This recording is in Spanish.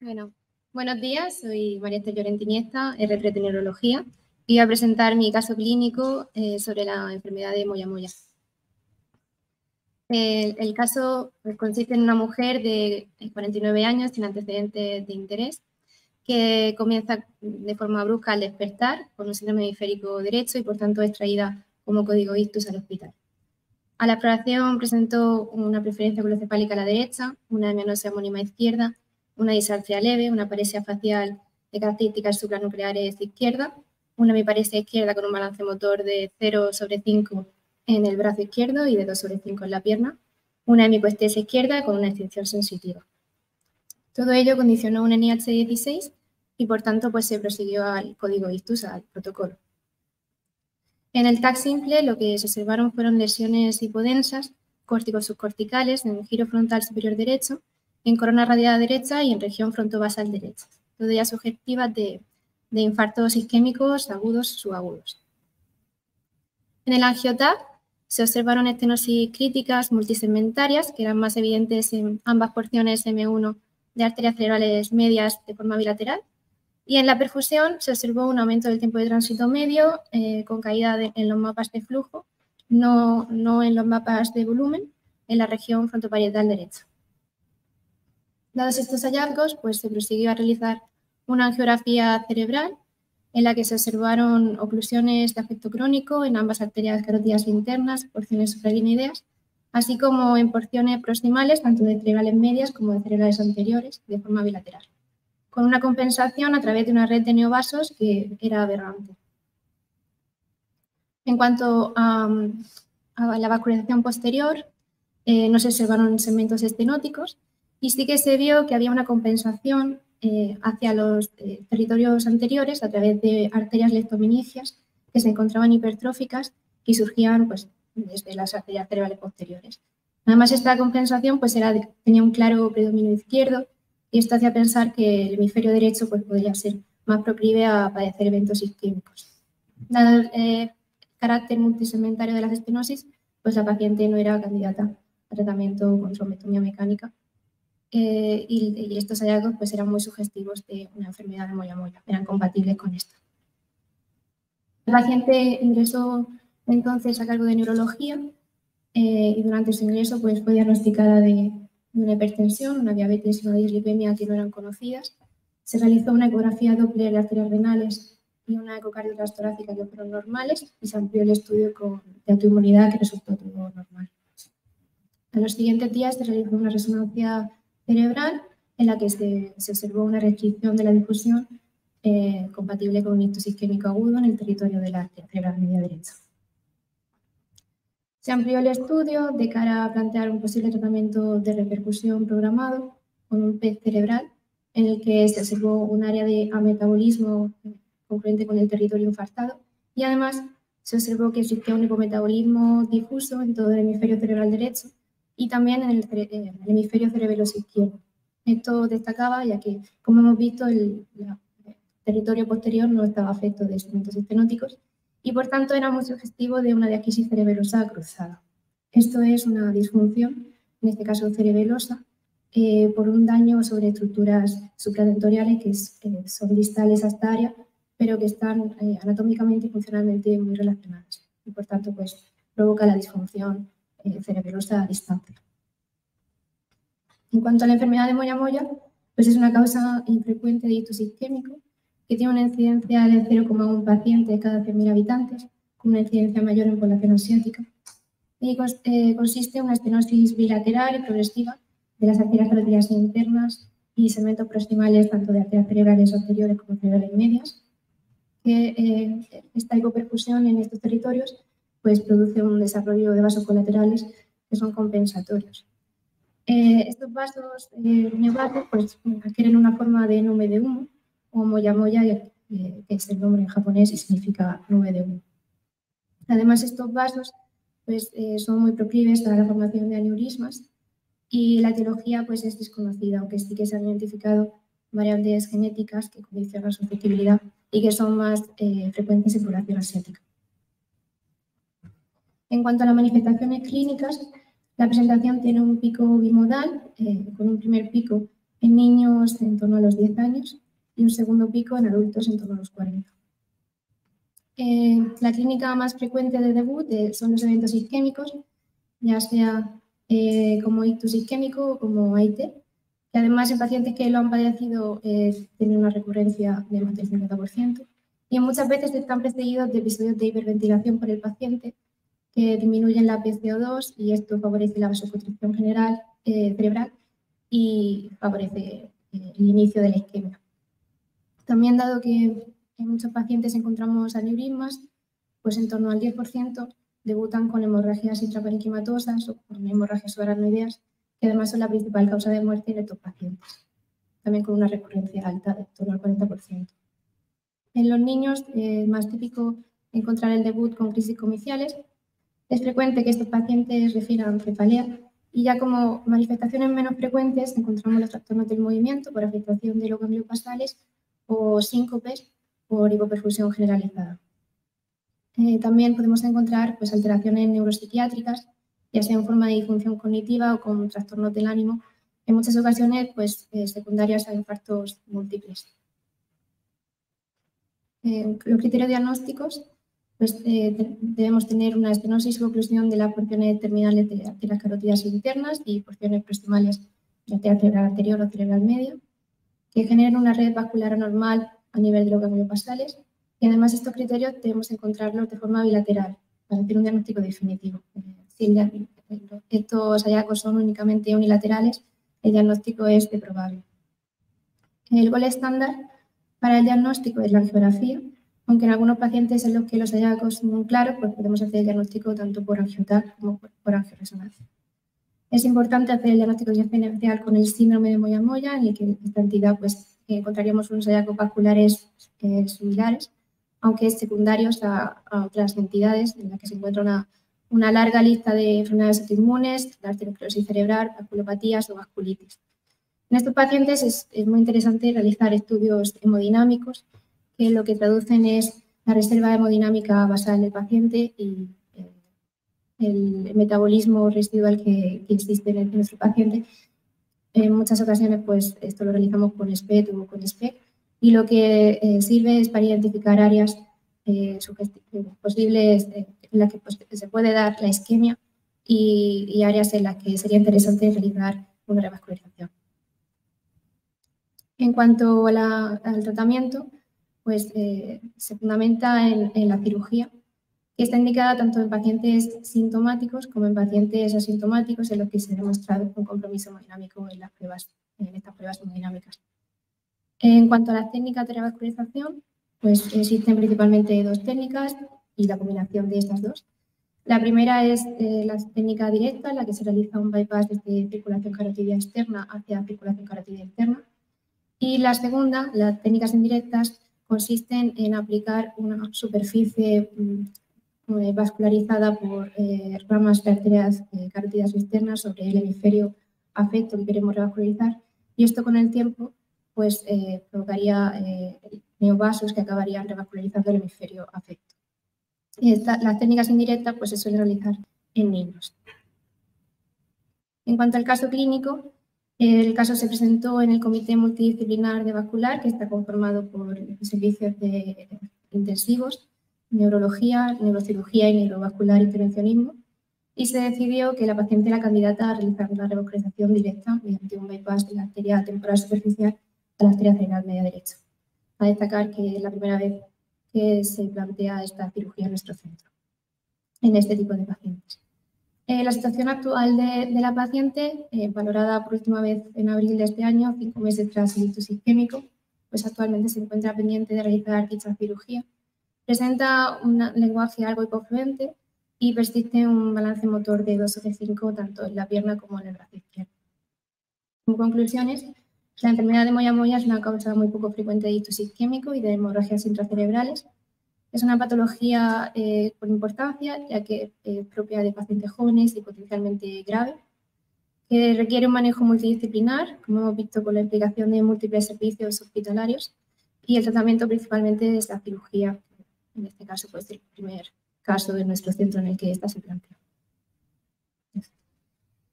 Bueno, buenos días, soy María Esther Llorente Iniesta, R3 de Neurología, y voy a presentar mi caso clínico sobre la enfermedad de Moyamoya. El caso consiste en una mujer de 49 años sin antecedentes de interés que comienza de forma brusca al despertar con un síndrome hemisférico derecho y por tanto es traída como código ictus al hospital. A la exploración presentó una preferencia colocefálica a la derecha, una hemianosia homónima izquierda, una disartria leve, una paresia facial de características supranucleares izquierda, una hemiparesia izquierda con un balance motor de 0/5 en el brazo izquierdo y de 2/5 en la pierna, una hemicoestesia izquierda con una extinción sensitiva. Todo ello condicionó un NIH16 y por tanto pues, se prosiguió al código ictus, al protocolo. En el TAC simple lo que se observaron fueron lesiones hipodensas, córticos subcorticales en el giro frontal superior derecho, en corona radiada derecha y en región frontobasal derecha, todas ellas subjetivas de infartos isquémicos agudos subagudos. En el angio-TAC se observaron estenosis críticas multisegmentarias que eran más evidentes en ambas porciones M1 de arterias cerebrales medias de forma bilateral. Y en la perfusión se observó un aumento del tiempo de tránsito medio con caída en los mapas de flujo, no en los mapas de volumen, en la región frontoparietal derecha. Dados estos hallazgos, pues se prosiguió a realizar una angiografía cerebral en la que se observaron oclusiones de afecto crónico en ambas arterias carótidas internas, porciones supralineadas, así como en porciones proximales, tanto de cerebrales medias como de cerebrales anteriores, de forma bilateral, con una compensación a través de una red de neovasos que era aberrante. En cuanto a la vascularización posterior, no se observaron segmentos estenóticos y sí que se vio que había una compensación hacia los territorios anteriores a través de arterias leptomeningias que se encontraban hipertróficas y surgían pues, desde las arterias cerebrales posteriores. Además, esta compensación pues, tenía un claro predominio izquierdo y esto hacía pensar que el hemisferio derecho pues, podría ser más proclive a padecer eventos isquémicos. Dado el carácter multisegmentario de las estenosis, pues la paciente no era candidata a tratamiento con trombectomía mecánica y estos hallazgos pues, eran muy sugestivos de una enfermedad de Moyamoya, eran compatibles con esta. La paciente ingresó entonces a cargo de neurología y durante su ingreso pues, fue diagnosticada de una hipertensión, una diabetes y una dislipemia que no eran conocidas. Se realizó una ecografía Doppler de arterias renales y una ecocardiografía torácica que fueron normales y se amplió el estudio de autoinmunidad que resultó todo normal. A los siguientes días se realizó una resonancia cerebral en la que se observó una restricción de la difusión compatible con un ictus isquémico agudo en el territorio de la arteria cerebral media derecha. Se amplió el estudio de cara a plantear un posible tratamiento de repercusión programado con un PET cerebral en el que se observó un área de ametabolismo concurrente con el territorio infartado y además se observó que existía un hipometabolismo difuso en todo el hemisferio cerebral derecho y también en el hemisferio cerebeloso izquierdo. Esto destacaba ya que, como hemos visto, el territorio posterior no estaba afecto de segmentos estenóticos y, por tanto, era muy sugestivo de una diáquisis cerebelosa cruzada. Esto es una disfunción, en este caso cerebelosa, por un daño sobre estructuras supratentoriales que son distales a esta área, pero que están anatómicamente y funcionalmente muy relacionadas y, por tanto, pues, provoca la disfunción cerebelosa a distancia. En cuanto a la enfermedad de Moyamoya, pues es una causa infrecuente de ictus isquémico que tiene una incidencia de 0,1 paciente cada 100.000 habitantes, con una incidencia mayor en población asiática, y consiste en una estenosis bilateral y progresiva de las arterias carótidas internas y segmentos proximales tanto de arterias cerebrales anteriores como cerebrales medias, que esta hipoperfusión en estos territorios pues, produce un desarrollo de vasos colaterales que son compensatorios. Estos vasos neovasos pues, adquieren una forma de nube de humo, o Moyamoya, que es el nombre en japonés y significa nube de humo. Además, estos vasos pues, son muy proclives a la formación de aneurismas y la etiología pues, es desconocida, aunque sí que se han identificado variables genéticas que condicionan su susceptibilidad y que son más frecuentes en población asiática. En cuanto a las manifestaciones clínicas, la presentación tiene un pico bimodal, con un primer pico en niños en torno a los 10 años y un segundo pico en adultos en torno a los 40. La clínica más frecuente de debut son los eventos isquémicos, ya sea como ictus isquémico o como AIT, que además en pacientes que lo han padecido tienen una recurrencia de más del 50%, y muchas veces están precedidos de episodios de hiperventilación por el paciente que disminuyen la PCO2 y esto favorece la vasoconstricción general cerebral y favorece el inicio de la isquemia. También, dado que en muchos pacientes encontramos aneurismas, pues en torno al 10% debutan con hemorragias intraparenquimatosas o con hemorragias subaracnoideas, que además son la principal causa de muerte en estos pacientes, también con una recurrencia alta de en torno al 40%. En los niños es más típico encontrar el debut con crisis comiciales. Es frecuente que estos pacientes refieran cefalea y ya como manifestaciones menos frecuentes encontramos los trastornos del movimiento por afectación de los ganglios basales o síncopes por hipoperfusión generalizada. También podemos encontrar pues, alteraciones neuropsiquiátricas, ya sea en forma de disfunción cognitiva o con trastornos del ánimo, en muchas ocasiones pues, secundarias a infartos múltiples. Los criterios diagnósticos, pues debemos tener una estenosis o oclusión de las porciones terminales de las carótidas internas y porciones proximales de la arteria cerebral anterior o cerebral media, que generen una red vascular anormal a nivel de los ganglios basales, y además estos criterios debemos encontrarlos de forma bilateral para hacer un diagnóstico definitivo. Si estos hallazgos son únicamente unilaterales, el diagnóstico es probable. El gol estándar para el diagnóstico es la angiografía, aunque en algunos pacientes en los que los hallazgos son muy claros, pues podemos hacer el diagnóstico tanto por angioTAC como por angioresonancia. Es importante hacer el diagnóstico diferencial con el síndrome de Moyamoya, en el que esta entidad pues, encontraríamos unos hallazgos vasculares similares, aunque secundarios a otras entidades en las que se encuentra una larga lista de enfermedades autoinmunes, la arteriosclerosis cerebral, vasculopatías o vasculitis. En estos pacientes es muy interesante realizar estudios hemodinámicos, que lo que traducen es la reserva hemodinámica basal del paciente y el metabolismo residual que existe en nuestro paciente. En muchas ocasiones, pues esto lo realizamos con SPECT o con SPECT, y lo que sirve es para identificar áreas posibles en las que pues, se puede dar la isquemia y áreas en las que sería interesante realizar una revascularización. En cuanto al tratamiento, pues se fundamenta en la cirugía, que está indicada tanto en pacientes sintomáticos como en pacientes asintomáticos, en los que se ha demostrado un compromiso hemodinámico en estas pruebas hemodinámicas. En cuanto a las técnicas de revascularización, pues existen principalmente dos técnicas y la combinación de estas dos. La primera es la técnica directa, en la que se realiza un bypass desde circulación carotidia externa hacia circulación carotidia interna. Y la segunda, las técnicas indirectas, consisten en aplicar una superficie vascularizada por ramas de arterias carotidas externas sobre el hemisferio afecto que queremos revascularizar, y esto con el tiempo pues, provocaría neovasos que acabarían revascularizando el hemisferio afecto. Las técnicas indirectas pues, se suelen realizar en niños. En cuanto al caso clínico, el caso se presentó en el Comité Multidisciplinar de Vascular, que está conformado por servicios intensivos, neurología, neurocirugía y neurovascular intervencionismo, y se decidió que la paciente era candidata a realizar una revascularización directa mediante un bypass de la arteria temporal superficial a la arteria cerebral media derecha. A destacar que es la primera vez que se plantea esta cirugía en nuestro centro, en este tipo de pacientes. La situación actual de la paciente, valorada por última vez en abril de este año, 5 meses tras el ictus isquémico, pues actualmente se encuentra pendiente de realizar dicha cirugía. Presenta un lenguaje algo hipofluente y persiste un balance motor de 2 sobre 5 tanto en la pierna como en el brazo izquierdo. Como conclusiones, la enfermedad de Moyamoya es una causa muy poco frecuente de ictus isquémico y de hemorragias intracerebrales. Es una patología con importancia, ya que es propia de pacientes jóvenes y potencialmente grave, que requiere un manejo multidisciplinar, como hemos visto con la implicación de múltiples servicios hospitalarios, y el tratamiento principalmente es la cirugía. En este caso, pues el primer caso de nuestro centro en el que esta se plantea.